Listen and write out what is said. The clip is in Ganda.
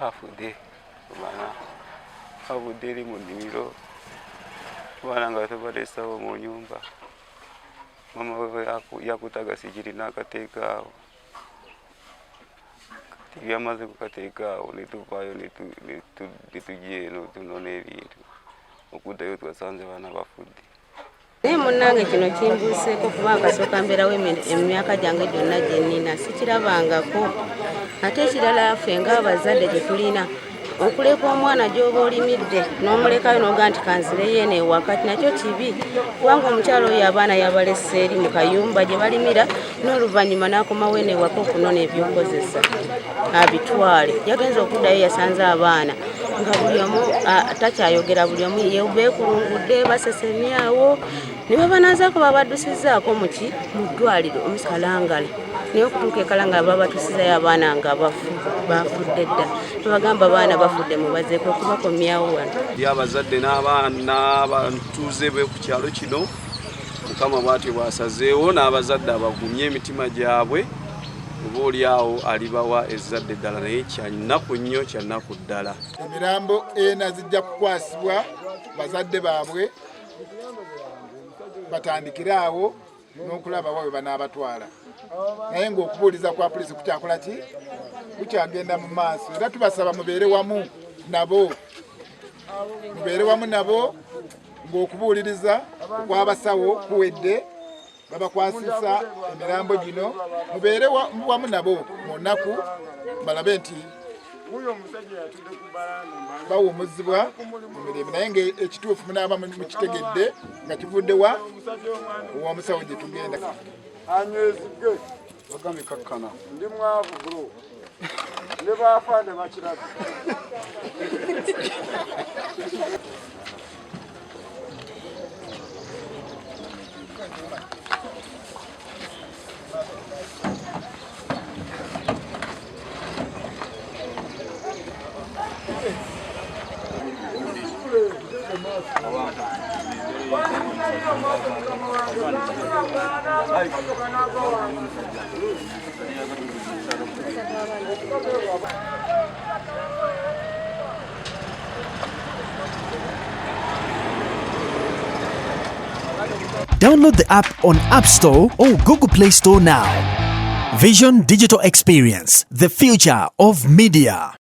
Bafiiridde bana abudde eri mu nnimiro bana nga tebaleesawo mu nyumba mama we yakutaga sigiri n'akateeka awo kati byamaze kukateeka awo ne tuvaayo ne tujja eno tunona ebintu okuddayo twasanze bana bafudde. Naye munnange kino kimbuuseeko kuba akasooka mbeerawo emyaka gyange gyonna gye nnina sikirabangako. Ate ekirala ffe ng'abazadde gye tulina okuleka omwana gy'oba olimidde n'omulekayo n'oga nti kanzireyo eno ewaka nakyo kibi kubanga omukyala oyo abaana yabalese eri mu kayumba gye balimira n'oluvannyuma n'akomawo eno ewaka okunona ebyokozesa abitwale. Yagenza okuddayo yasanze abaana nga buli omu takyayogera, buli omu beekulungudde basesemyawo ne babanazaako babaddusizaako mu ddwaliro omusikalangala naye okutuuka ekalangala babatusizayo abaana nga bafudde dda. Tubagamba abaana bafudde mubazeeko okubakomyawo wano. Abazadde n'abantuuze be ku kyalo kino Mukama bw'atyo bwasazeewo n'abazadde abagumye emitima gyabwe oba oliawo alibawa ezzadde ddala naye kyannaku nnyo kyannaku ddala. Emirambo ena zijja kukwasibwa bazadde baabwe batandikire awo n'okulaba wawe banaabatwala. Naye ng'okubuuliza kwa poliisi kukyakola ki? Kukyagenda mu maaso. Era tubasaba mubeere wamu nabo ng'okubuuliriza kw'abasawo kuwedde babakwasisa emirambo gino. Mubeere wamu nabo mu nnaku balabe nti bawummuzibwa mu mirimu. Naye ng'ekituufu munaaba mukitegedde nga kivudde ow'omusawo gye tugenda. Anyezige bagambe kakkana ndi mwavu bro ne baafande bakirabe. Download the app on App Store or Google Play Store now. Vision Digital Experience, the future of media.